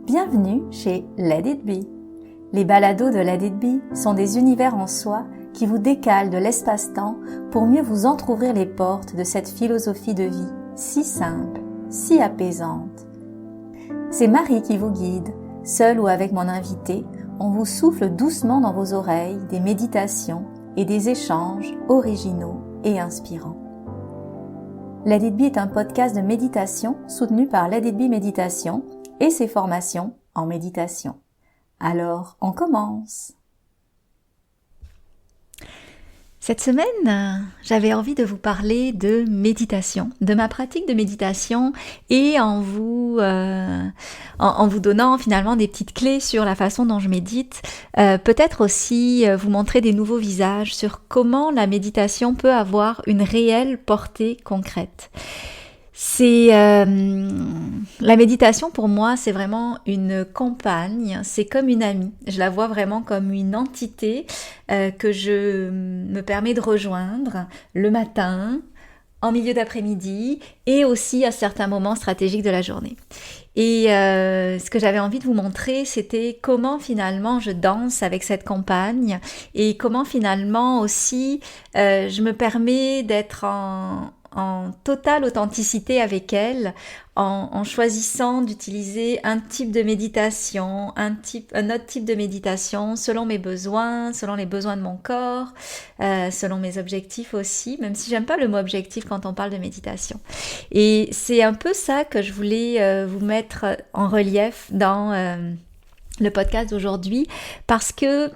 Bienvenue chez Let It Be. Les balados de Let It Be sont des univers en soi qui vous décalent de l'espace-temps pour mieux vous entrouvrir les portes de cette philosophie de vie si simple, si apaisante. C'est Marie qui vous guide, seule ou avec mon invité, on vous souffle doucement dans vos oreilles des méditations et des échanges originaux et inspirants. Let It Be est un podcast de méditation soutenu par Let It Be Méditation et ses formations en méditation. Alors, on commence. Cette semaine, j'avais envie de vous parler de méditation, de ma pratique de méditation et en vous donnant finalement des petites clés sur la façon dont je médite, peut-être aussi vous montrer des nouveaux visages sur comment la méditation peut avoir une réelle portée concrète. La méditation pour moi, c'est vraiment une compagne, c'est comme une amie. Je la vois vraiment comme une entité que je me permets de rejoindre le matin, en milieu d'après-midi et aussi à certains moments stratégiques de la journée. Et ce que j'avais envie de vous montrer, c'était comment finalement je danse avec cette compagne et comment finalement aussi je me permets d'être en totale authenticité avec elle, en choisissant d'utiliser un type de méditation, un autre type de méditation selon mes besoins, selon les besoins de mon corps, selon mes objectifs aussi, même si j'aime pas le mot objectif quand on parle de méditation. Et c'est un peu ça que je voulais vous mettre en relief dans le podcast d'aujourd'hui, parce que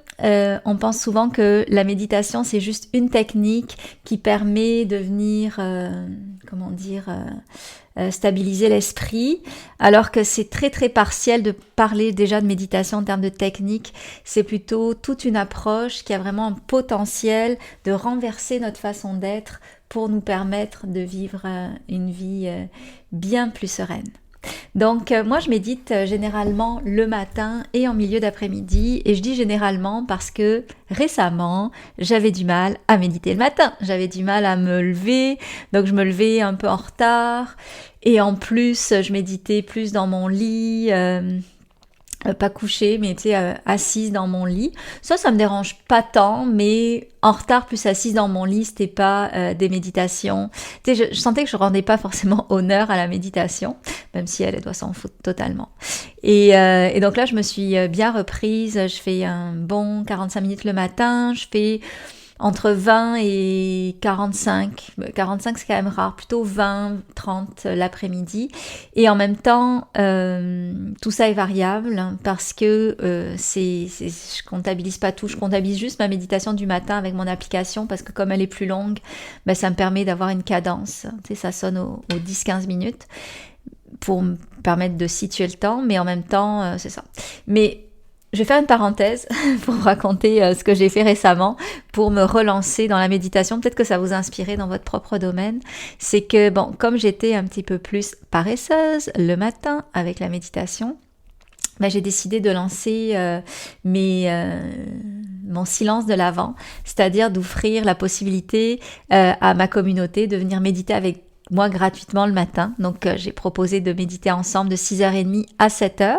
on pense souvent que la méditation c'est juste une technique qui permet de venir stabiliser l'esprit, alors que c'est très très partiel de parler déjà de méditation en termes de technique. C'est plutôt toute une approche qui a vraiment un potentiel de renverser notre façon d'être pour nous permettre de vivre une vie bien plus sereine. Donc moi je médite généralement le matin et en milieu d'après-midi, et je dis généralement parce que récemment j'avais du mal à méditer le matin, j'avais du mal à me lever, donc je me levais un peu en retard et en plus je méditais plus dans mon lit, pas couchée, mais tu sais, assise dans mon lit. Ça me dérange pas tant, mais en retard plus assise dans mon lit, c'était pas des méditations. Tu sais, je sentais que je rendais pas forcément honneur à la méditation, même si elle doit s'en foutre totalement. Et donc là, je me suis bien reprise. Je fais un bon 45 minutes le matin. Je fais entre 20 et 45. 45, c'est quand même rare. Plutôt 20, 30 l'après-midi. Et en même temps, tout ça est variable, hein, parce que je comptabilise pas tout. Je comptabilise juste ma méditation du matin avec mon application, parce que comme elle est plus longue, ben, ça me permet d'avoir une cadence. Tu sais, ça sonne aux 10-15 minutes pour me permettre de situer le temps, mais en même temps, c'est ça. Mais je vais faire une parenthèse pour raconter ce que j'ai fait récemment pour me relancer dans la méditation. Peut-être que ça vous inspirer dans votre propre domaine. C'est que, bon, comme j'étais un petit peu plus paresseuse le matin avec la méditation, ben, j'ai décidé de lancer mon silence de l'Avent, c'est-à-dire d'offrir la possibilité à ma communauté de venir méditer avec moi gratuitement le matin. Donc, j'ai proposé de méditer ensemble de 6h30 à 7h.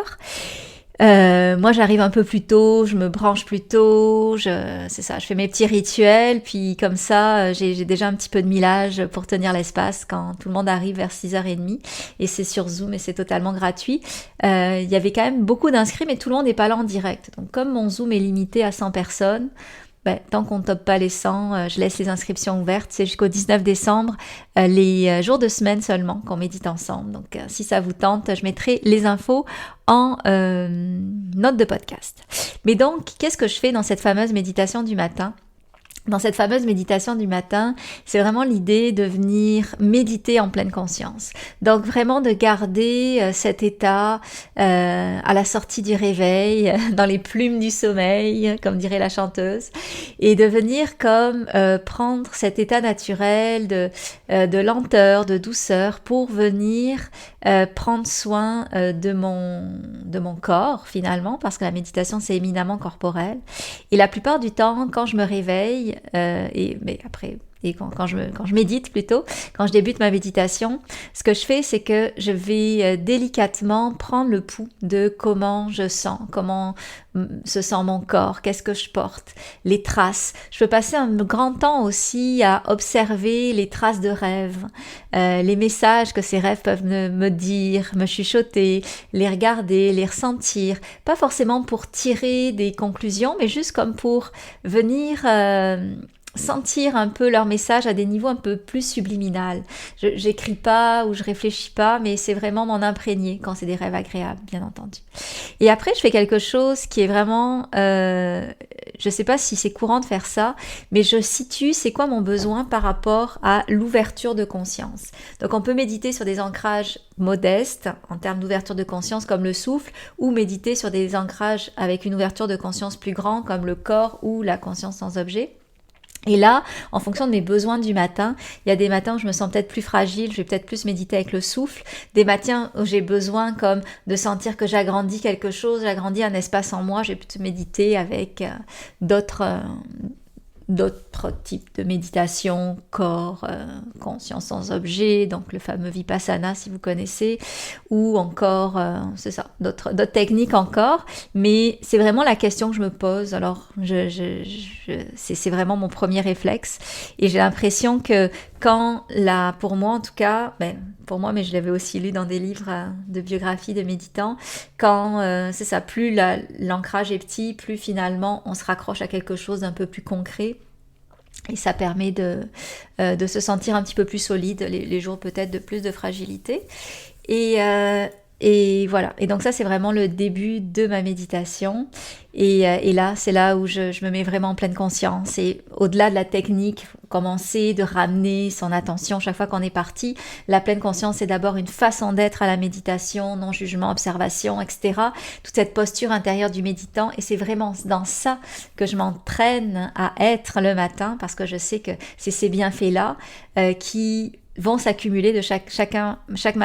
Moi j'arrive un peu plus tôt, je me branche plus tôt, je fais mes petits rituels, puis comme ça j'ai déjà un petit peu de millage pour tenir l'espace quand tout le monde arrive vers 6h30, et c'est sur Zoom et c'est totalement gratuit. Il y avait quand même beaucoup d'inscrits, mais tout le monde n'est pas là en direct, donc comme mon Zoom est limité à 100 personnes, ben, tant qu'on ne top pas les 100, je laisse les inscriptions ouvertes. C'est jusqu'au 19 décembre, les jours de semaine seulement qu'on médite ensemble. Donc, si ça vous tente, je mettrai les infos en note de podcast. Mais donc, qu'est-ce que je fais dans cette fameuse méditation du matin ? Dans cette fameuse méditation du matin, c'est vraiment l'idée de venir méditer en pleine conscience. Donc vraiment de garder cet état à la sortie du réveil, dans les plumes du sommeil, comme dirait la chanteuse, et de venir comme prendre cet état naturel de lenteur, de douceur, pour venir prendre soin de mon corps finalement, parce que la méditation c'est éminemment corporel. Et la plupart du temps, quand je me réveille, mais après et quand je médite plutôt, quand je débute ma méditation, ce que je fais, c'est que je vais délicatement prendre le pouls de comment je sens, comment se sent mon corps, qu'est-ce que je porte, les traces. Je peux passer un grand temps aussi à observer les traces de rêves, les messages que ces rêves peuvent me dire, me chuchoter, les regarder, les ressentir, pas forcément pour tirer des conclusions, mais juste comme pour venir sentir un peu leur message à des niveaux un peu plus subliminal. J'écris pas ou je réfléchis pas, mais c'est vraiment m'en imprégner quand c'est des rêves agréables, bien entendu. Et après, je fais quelque chose qui est vraiment, je sais pas si c'est courant de faire ça, mais je situe c'est quoi mon besoin par rapport à l'ouverture de conscience. Donc on peut méditer sur des ancrages modestes en termes d'ouverture de conscience comme le souffle, ou méditer sur des ancrages avec une ouverture de conscience plus grande comme le corps ou la conscience sans objet. Et là, en fonction de mes besoins du matin, il y a des matins où je me sens peut-être plus fragile, je vais peut-être plus méditer avec le souffle, des matins où j'ai besoin comme de sentir que j'agrandis quelque chose, j'agrandis un espace en moi, je vais plutôt méditer avec d'autres types de méditation, corps, conscience sans objet, donc le fameux Vipassana si vous connaissez, ou encore, c'est ça, d'autres techniques encore, mais c'est vraiment la question que je me pose, alors c'est vraiment mon premier réflexe, et j'ai l'impression que pour moi en tout cas, pour moi, mais je l'avais aussi lu dans des livres de biographie de méditants, c'est ça, plus l'ancrage est petit, plus finalement on se raccroche à quelque chose d'un peu plus concret. Et ça permet de se sentir un petit peu plus solide les jours peut-être de plus de fragilité. Et voilà. Et donc ça, c'est vraiment le début de ma méditation. Et là, c'est là où je me mets vraiment en pleine conscience. Et au-delà de la technique, commencer de ramener son attention chaque fois qu'on est parti. La pleine conscience, c'est d'abord une façon d'être à la méditation, non-jugement, observation, etc. Toute cette posture intérieure du méditant. Et c'est vraiment dans ça que je m'entraîne à être le matin, parce que je sais que c'est ces bienfaits-là qui vont s'accumuler de chaque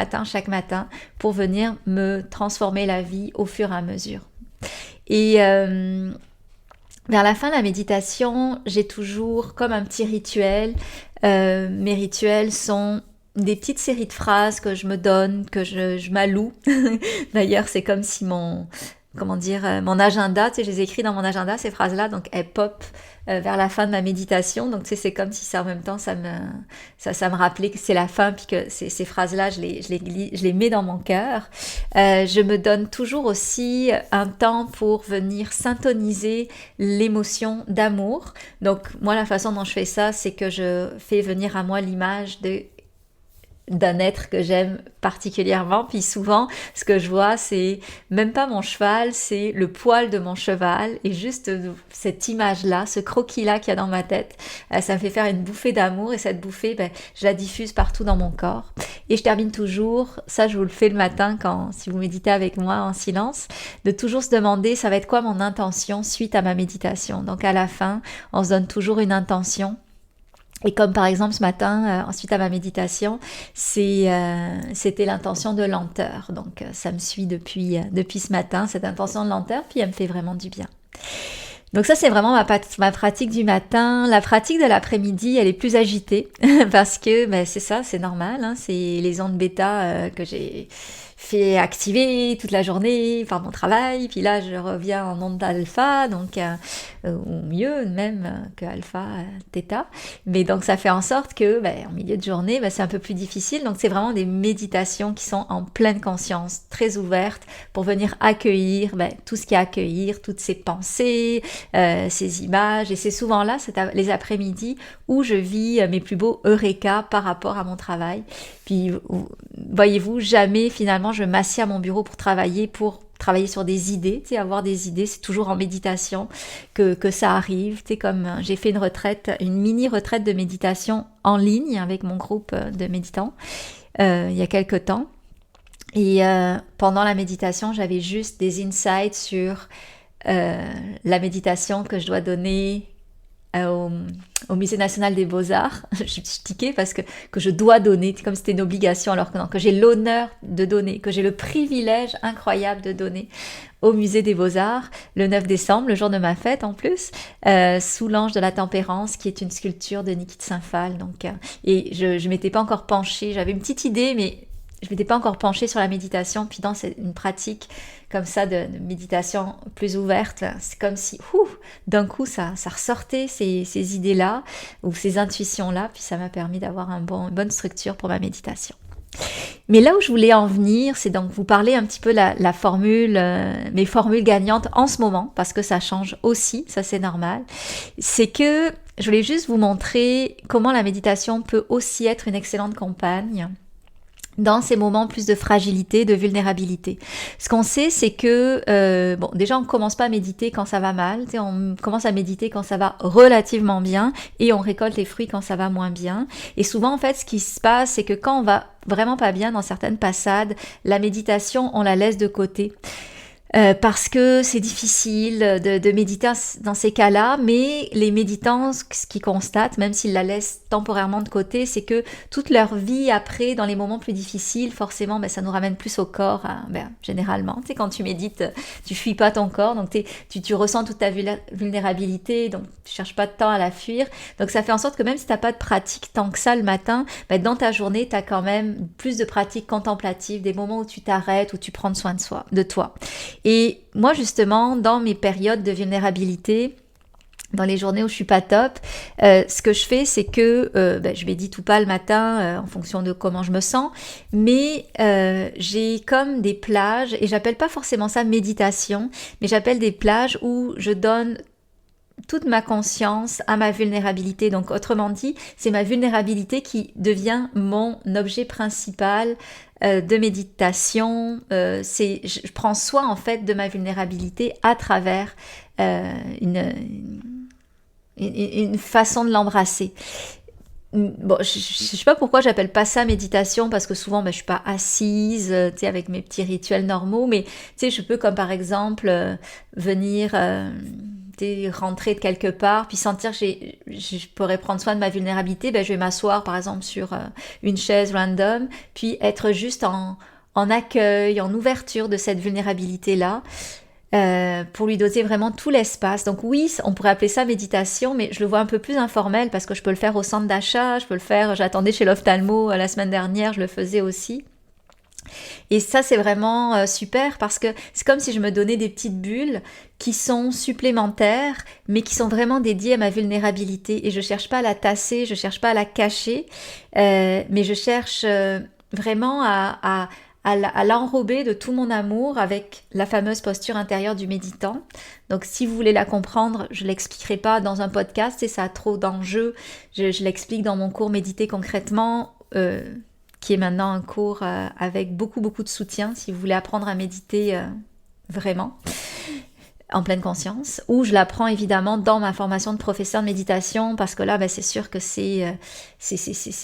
matin pour venir me transformer la vie au fur et à mesure. Et vers la fin de la méditation, j'ai toujours comme un petit rituel. Mes rituels sont des petites séries de phrases que je me donne, que je m'alloue. D'ailleurs, c'est comme si mon agenda, tu sais, je les écris dans mon agenda, ces phrases-là, donc elles pop vers la fin de ma méditation, donc tu sais, c'est comme si ça en même temps, ça me rappelait que c'est la fin, puis que ces phrases-là, je les mets dans mon cœur. Je me donne toujours aussi un temps pour venir syntoniser l'émotion d'amour. Donc moi, la façon dont je fais ça, c'est que je fais venir à moi l'image d'un être que j'aime particulièrement, puis souvent ce que je vois, c'est même pas mon cheval, c'est le poil de mon cheval, et juste cette image-là, ce croquis-là qu'il y a dans ma tête, ça me fait faire une bouffée d'amour, et cette bouffée, je la diffuse partout dans mon corps. Et je termine toujours, ça je vous le fais le matin si vous méditez avec moi en silence, de toujours se demander ça va être quoi mon intention suite à ma méditation. Donc à la fin, on se donne toujours une intention. Et comme par exemple ce matin, ensuite à ma méditation, c'était l'intention de lenteur. Donc ça me suit depuis ce matin, cette intention de lenteur, puis elle me fait vraiment du bien. Donc ça c'est vraiment ma pratique du matin. La pratique de l'après-midi, elle est plus agitée parce que c'est ça, c'est normal, hein, c'est les ondes bêta que j'ai fait activer toute la journée par mon travail, puis là je reviens en onde alpha, donc ou mieux même que alpha, theta, mais donc ça fait en sorte que en milieu de journée c'est un peu plus difficile, donc c'est vraiment des méditations qui sont en pleine conscience, très ouvertes, pour venir accueillir tout ce qu'il y a à accueillir, toutes ces pensées, ces images, et c'est souvent là, les après-midi, où je vis mes plus beaux eureka par rapport à mon travail. Puis voyez-vous, jamais finalement je m'assieds à mon bureau pour travailler sur des idées, tu sais, avoir des idées, c'est toujours en méditation que ça arrive, tu sais, comme j'ai fait une mini retraite de méditation en ligne avec mon groupe de méditants il y a quelques temps, et pendant la méditation j'avais juste des insights sur la méditation que je dois donner au Musée national des beaux-arts. Je suis tiquée parce que je dois donner, comme si c'était une obligation, alors que non, que j'ai l'honneur de donner, que j'ai le privilège incroyable de donner au Musée des beaux-arts le 9 décembre, le jour de ma fête en plus, sous l'ange de la tempérance, qui est une sculpture de Niki de Saint-Phal. Donc, et je m'étais pas encore penchée, j'avais une petite idée, mais je m'étais pas encore penchée sur la méditation. Puis dans une pratique comme ça de méditation plus ouverte, c'est comme si d'un coup ça ressortait ces idées-là ou ces intuitions-là, puis ça m'a permis d'avoir une bonne structure pour ma méditation. Mais là où je voulais en venir, c'est donc vous parler un petit peu la formule, mes formules gagnantes en ce moment, parce que ça change aussi, ça c'est normal. C'est que je voulais juste vous montrer comment la méditation peut aussi être une excellente compagne dans ces moments plus de fragilité, de vulnérabilité. Ce qu'on sait, c'est que, déjà, on commence pas à méditer quand ça va mal, on commence à méditer quand ça va relativement bien, et on récolte les fruits quand ça va moins bien. Et souvent, en fait, ce qui se passe, c'est que quand on va vraiment pas bien dans certaines passades, la méditation, on la laisse de côté. Parce que c'est difficile de méditer dans ces cas-là, mais les méditants, ce qu'ils constatent, même s'ils la laissent temporairement de côté, c'est que toute leur vie après, dans les moments plus difficiles, forcément, ça nous ramène plus au corps, généralement. Tu sais, quand tu médites, tu fuis pas ton corps, donc tu ressens toute ta vulnérabilité, donc tu cherches pas de temps à la fuir. Donc ça fait en sorte que même si t'as pas de pratique tant que ça le matin, dans ta journée, t'as quand même plus de pratiques contemplatives, des moments où tu t'arrêtes, où tu prends soin de toi. Et moi, justement, dans mes périodes de vulnérabilité, dans les journées où je suis pas top, ce que je fais, c'est que je médite ou pas le matin en fonction de comment je me sens, mais j'ai comme des plages, et j'appelle pas forcément ça méditation, mais j'appelle des plages où je donne toute ma conscience à ma vulnérabilité. Donc autrement dit, c'est ma vulnérabilité qui devient mon objet principal de méditation. Je prends soin en fait de ma vulnérabilité à travers une façon de l'embrasser. Bon, je sais pas pourquoi j'appelle pas ça méditation, parce que souvent je suis pas assise, tu sais, avec mes petits rituels normaux, mais tu sais, je peux, comme par exemple venir rentrer de quelque part, puis sentir que je pourrais prendre soin de ma vulnérabilité, je vais m'asseoir par exemple sur une chaise random, puis être juste en accueil, en ouverture de cette vulnérabilité-là, pour lui doter vraiment tout l'espace. Donc oui, on pourrait appeler ça méditation, mais je le vois un peu plus informel, parce que je peux le faire au centre d'achat, je peux le faire, j'attendais chez l'ophtalmo la semaine dernière, je le faisais aussi. Et ça, c'est vraiment super, parce que c'est comme si je me donnais des petites bulles qui sont supplémentaires, mais qui sont vraiment dédiées à ma vulnérabilité. Et je cherche pas à la tasser, je cherche pas à la cacher, mais je cherche vraiment à l'enrober de tout mon amour avec la fameuse posture intérieure du méditant. Donc si vous voulez la comprendre, je ne l'expliquerai pas dans un podcast, et ça a trop d'enjeux. Je l'explique dans mon cours Méditer concrètement, qui est maintenant un cours avec beaucoup de soutien, si vous voulez apprendre à méditer vraiment en pleine conscience, ou je l'apprends évidemment dans ma formation de professeur de méditation, parce que là, c'est sûr que c'est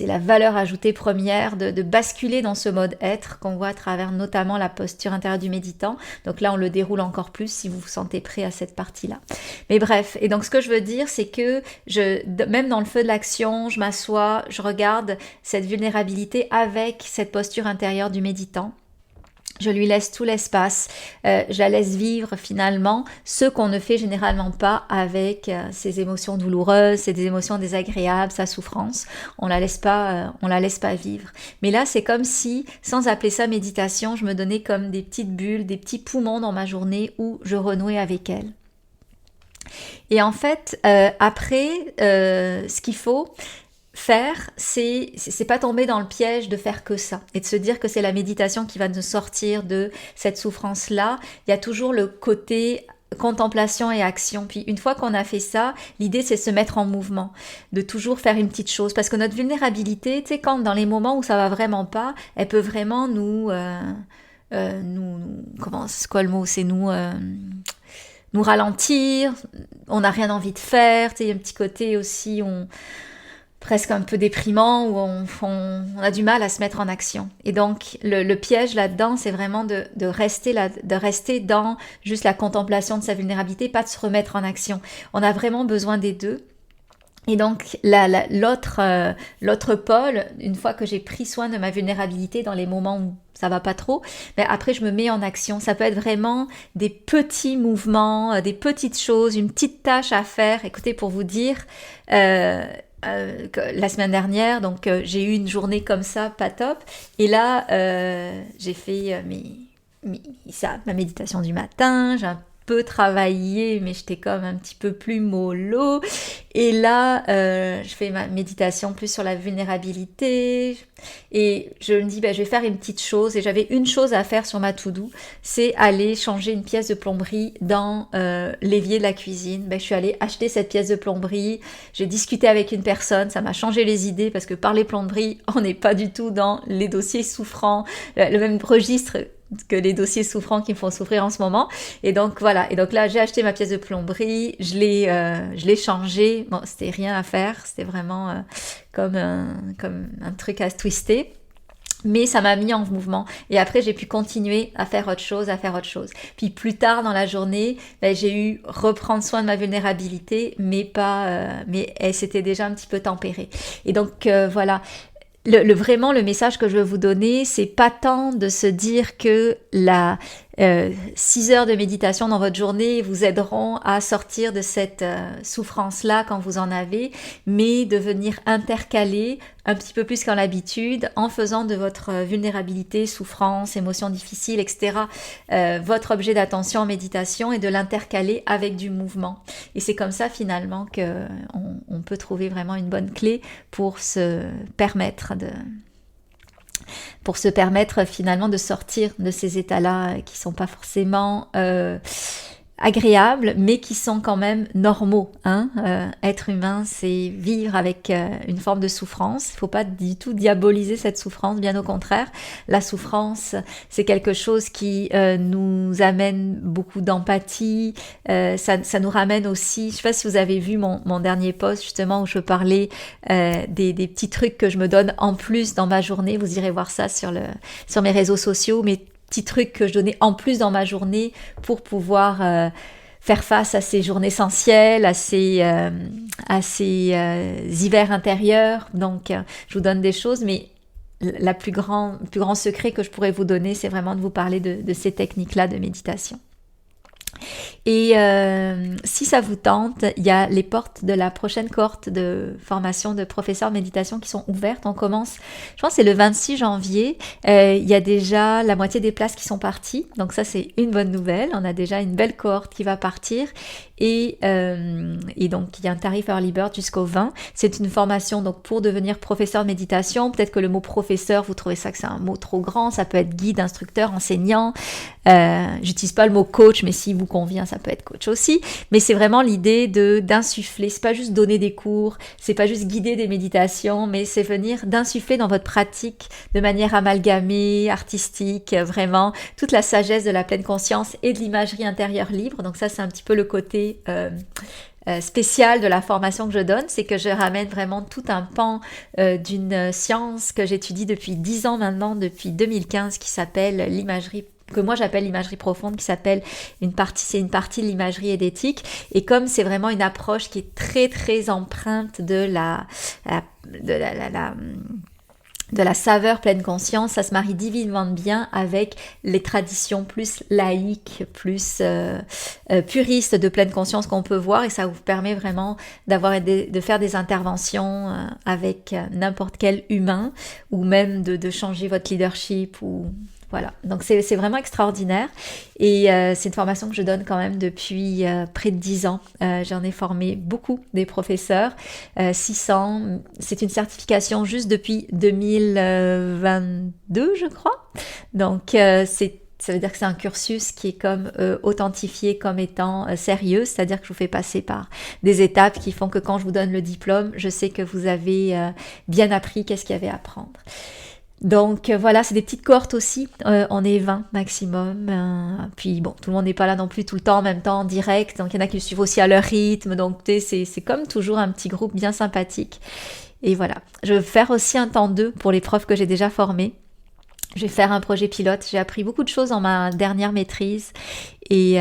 la valeur ajoutée première de basculer dans ce mode être qu'on voit à travers notamment la posture intérieure du méditant. Donc là, on le déroule encore plus si vous vous sentez prêt à cette partie-là. Mais bref, et donc ce que je veux dire, c'est que même dans le feu de l'action, je m'assois, je regarde cette vulnérabilité avec cette posture intérieure du méditant. Je lui laisse tout l'espace, je la laisse vivre finalement ce qu'on ne fait généralement pas avec ses émotions douloureuses, ses émotions désagréables, sa souffrance. On la laisse pas vivre. Mais là, c'est comme si, sans appeler ça méditation, je me donnais comme des petites bulles, des petits poumons dans ma journée où je renouais avec elle. Et en fait, après, ce qu'il faut faire, c'est pas tomber dans le piège de faire que ça et de se dire que c'est la méditation qui va nous sortir de cette souffrance-là. Il y a toujours le côté contemplation et action. Puis une fois qu'on a fait ça, l'idée c'est de se mettre en mouvement, de toujours faire une petite chose, parce que notre vulnérabilité, tu sais, quand dans les moments où ça va vraiment pas, elle peut vraiment nous comment c'est quoi le mot, c'est nous ralentir, on n'a rien envie de faire, tu sais, il y a un petit côté aussi presque un peu déprimant, où on a du mal à se mettre en action. Et donc, le piège là-dedans, c'est vraiment de rester dans juste la contemplation de sa vulnérabilité, pas de se remettre en action. On a vraiment besoin des deux. Et donc l'autre pôle, une fois que j'ai pris soin de ma vulnérabilité dans les moments où ça va pas trop, ben après je me mets en action. Ça peut être vraiment des petits mouvements, des petites choses, une petite tâche à faire. Écoutez, pour vous dire, la semaine dernière, donc j'ai eu une journée comme ça, pas top. Et là, j'ai fait ma méditation du matin. J'ai un peu travaillé, mais j'étais comme un petit peu plus mollo. Et là, je fais ma méditation plus sur la vulnérabilité. Et je me dis, ben, je vais faire une petite chose. Et j'avais une chose à faire sur ma to-do, c'est aller changer une pièce de plomberie dans l'évier de la cuisine. Ben, je suis allée acheter cette pièce de plomberie. J'ai discuté avec une personne. Ça m'a changé les idées parce que par les plomberies, on n'est pas du tout dans les dossiers souffrants, le même registre que les dossiers souffrants qui me font souffrir en ce moment. Et donc voilà. Et donc là, j'ai acheté ma pièce de plomberie, je l'ai changée. Bon, c'était rien à faire, c'était vraiment comme un truc à se twister. Mais ça m'a mis en mouvement. Et après, j'ai pu continuer à faire autre chose, Puis plus tard dans la journée, ben, j'ai eu reprendre soin de ma vulnérabilité, mais mais elle s'était déjà un petit peu tempérée. Et donc voilà. Vraiment, le message que je veux vous donner, c'est pas tant de se dire que 6 heures de méditation dans votre journée vous aideront à sortir de cette souffrance-là quand vous en avez, mais de venir intercaler un petit peu plus qu'en l'habitude en faisant de votre vulnérabilité, souffrance, émotions difficiles, etc. Votre objet d'attention en méditation et de l'intercaler avec du mouvement. Et c'est comme ça finalement qu'on peut trouver vraiment une bonne clé pour se permettre finalement de sortir de ces états-là qui sont pas forcément agréables, mais qui sont quand même normaux. Être humain, c'est vivre avec une forme de souffrance. Il ne faut pas du tout diaboliser cette souffrance, bien au contraire. La souffrance, c'est quelque chose qui nous amène beaucoup d'empathie. Ça nous ramène aussi, je ne sais pas si vous avez vu mon dernier post justement où je parlais des petits trucs que je me donne en plus dans ma journée. Vous irez voir ça sur mes réseaux sociaux, mais petits trucs que je donnais en plus dans ma journée pour pouvoir faire face à ces journées essentielles, à ces hivers intérieurs. Donc, je vous donne des choses, mais le plus grand secret que je pourrais vous donner, c'est vraiment de vous parler de ces techniques-là de méditation. Et si ça vous tente, il y a les portes de la prochaine cohorte de formation de professeurs de méditation qui sont ouvertes. On commence, je pense que c'est le 26 janvier. Il y a déjà la moitié des places qui sont parties. Donc ça, c'est une bonne nouvelle. On a déjà une belle cohorte qui va partir. Et donc, il y a un tarif Early Bird jusqu'au 20. C'est une formation donc pour devenir professeur de méditation. Peut-être que le mot professeur, vous trouvez ça que c'est un mot trop grand. Ça peut être guide, instructeur, enseignant. J'utilise pas le mot coach, mais si vous convient, ça peut être coach aussi. Mais c'est vraiment l'idée d'insuffler. C'est pas juste donner des cours, c'est pas juste guider des méditations, mais c'est venir d'insuffler dans votre pratique de manière amalgamée, artistique, vraiment toute la sagesse de la pleine conscience et de l'imagerie intérieure libre. Donc ça, c'est un petit peu le côté spécial de la formation que je donne, c'est que je ramène vraiment tout un pan d'une science que j'étudie depuis 10 ans maintenant, depuis 2015, qui s'appelle l'imagerie, que moi j'appelle l'imagerie profonde, qui s'appelle c'est une partie de l'imagerie et d'éthique. Et comme c'est vraiment une approche qui est très très empreinte de la saveur pleine conscience, ça se marie divinement bien avec les traditions plus laïques, plus puristes de pleine conscience qu'on peut voir, et ça vous permet vraiment de faire des interventions avec n'importe quel humain, ou même de changer votre leadership, ou voilà. Donc c'est vraiment extraordinaire, et c'est une formation que je donne quand même depuis près de 10 ans. J'en ai formé beaucoup des professeurs, 600. C'est une certification juste depuis 2022, je crois. Donc ça veut dire que c'est un cursus qui est comme authentifié comme étant sérieux, c'est-à-dire que je vous fais passer par des étapes qui font que quand je vous donne le diplôme, je sais que vous avez bien appris qu'est-ce qu'il y avait à apprendre. Donc voilà, c'est des petites cohortes aussi, on est 20 maximum, puis bon, tout le monde n'est pas là non plus tout le temps en même temps en direct, donc il y en a qui le suivent aussi à leur rythme, donc c'est comme toujours un petit groupe bien sympathique. Et voilà, je vais faire aussi un temps 2 pour les profs que j'ai déjà formés. Je vais faire un projet pilote, j'ai appris beaucoup de choses dans ma dernière maîtrise, et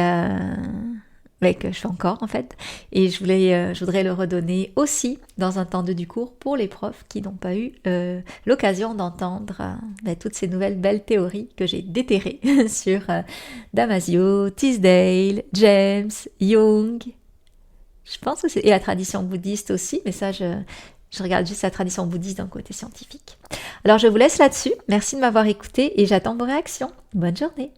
mais que je fais encore en fait. Et je voudrais le redonner aussi dans un temps de du cours pour les profs qui n'ont pas eu l'occasion d'entendre toutes ces nouvelles belles théories que j'ai déterrées sur Damasio, Tisdale, James, Jung. Je pense que c'est... Et la tradition bouddhiste aussi, mais ça, je regarde juste la tradition bouddhiste d'un côté scientifique. Alors, je vous laisse là-dessus. Merci de m'avoir écouté et j'attends vos réactions. Bonne journée.